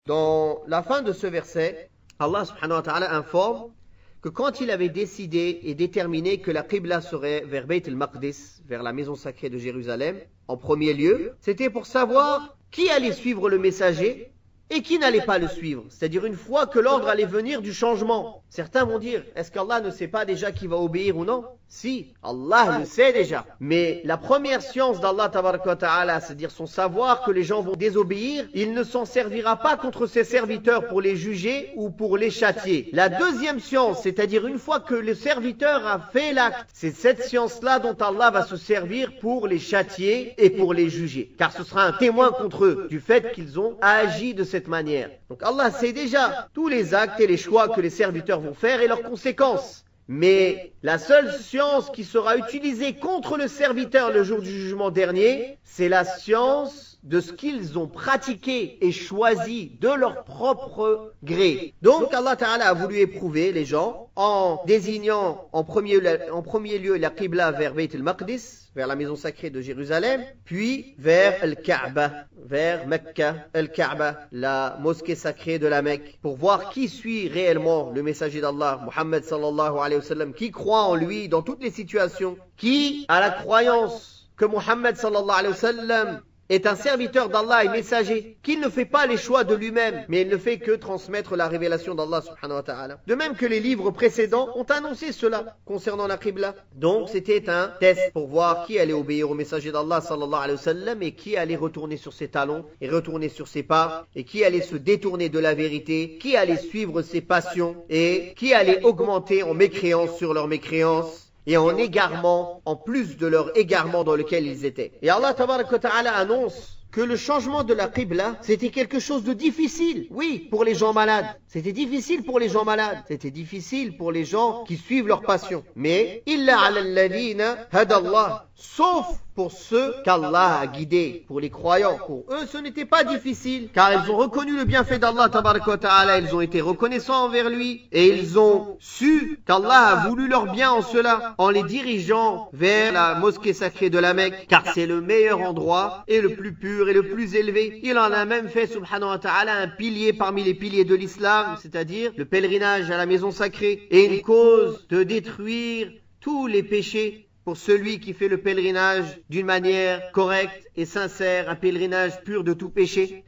Dans la fin de ce verset, Allah subhanahu wa ta'ala informe que quand il avait décidé et déterminé que la Qibla serait vers Bayt al-Maqdis, vers la maison sacrée de Jérusalem, en premier lieu, c'était pour savoir qui allait suivre le messager et qui n'allait pas le suivre. C'est-à-dire une fois que l'ordre allait venir du changement. Certains vont dire, est-ce qu'Allah ne sait pas déjà qui va obéir ou non? Si, Allah le sait déjà. Mais la première science d'Allah tabaraka wa ta'ala, c'est-à-dire son savoir que les gens vont désobéir, il ne s'en servira pas contre ses serviteurs pour les juger ou pour les châtier. La deuxième science, c'est-à-dire une fois que le serviteur a fait l'acte, c'est cette science-là dont Allah va se servir pour les châtier et pour les juger. Car ce sera un témoin contre eux du fait qu'ils ont agi de cette manière. Donc Allah sait déjà tous les actes et les choix que les serviteurs vont faire et leurs conséquences. Mais la seule science qui sera utilisée contre le serviteur le jour du jugement dernier, c'est la science de ce qu'ils ont pratiqué et choisi de leur propre gré. Donc Allah Ta'ala a voulu éprouver les gens en désignant en premier lieu la Qibla vers Bayt al-Maqdis, vers la maison sacrée de Jérusalem, puis vers Al-Kaaba, vers Mecca, Al-Kaaba, la mosquée sacrée de la Mecque, pour voir qui suit réellement le messager d'Allah, Muhammad sallallahu alayhi wa sallam, qui croit en lui dans toutes les situations, qui a la croyance que Muhammad sallallahu alayhi wa sallam est un serviteur d'Allah et messager, qu'il ne fait pas les choix de lui-même, mais il ne fait que transmettre la révélation d'Allah subhanahu wa ta'ala. De même que les livres précédents ont annoncé cela concernant la Qibla. Donc c'était un test pour voir qui allait obéir au messager d'Allah sallallahu alayhi wa sallam et qui allait retourner sur ses talons et retourner sur ses pas et qui allait se détourner de la vérité, qui allait suivre ses passions et qui allait augmenter en mécréance sur leur mécréance et en égarement, en plus de leur égarement dans lequel ils étaient. Et Allah tabaraka wa ta'ala annonce que le changement de la Qibla, c'était quelque chose de difficile. Oui, pour les gens malades. C'était difficile pour les gens malades. C'était difficile pour les gens qui suivent leur passion. Mais, illa ala alladhina hadallah, sauf pour ceux qu'Allah a guidés, pour les croyants. Pour eux, ce n'était pas difficile, car ils ont reconnu le bienfait d'Allah tabaraka wa ta'ala, ils ont été reconnaissants envers lui, et ils ont su qu'Allah a voulu leur bien en cela, en les dirigeant vers la mosquée sacrée de la Mecque, car c'est le meilleur endroit et le plus pur et le plus élevé. Il en a même fait, subhanahu wa ta'ala, un pilier parmi les piliers de l'islam, c'est-à-dire le pèlerinage à la maison sacrée, et une cause de détruire tous les péchés pour celui qui fait le pèlerinage d'une manière correcte et sincère, un pèlerinage pur de tout péché.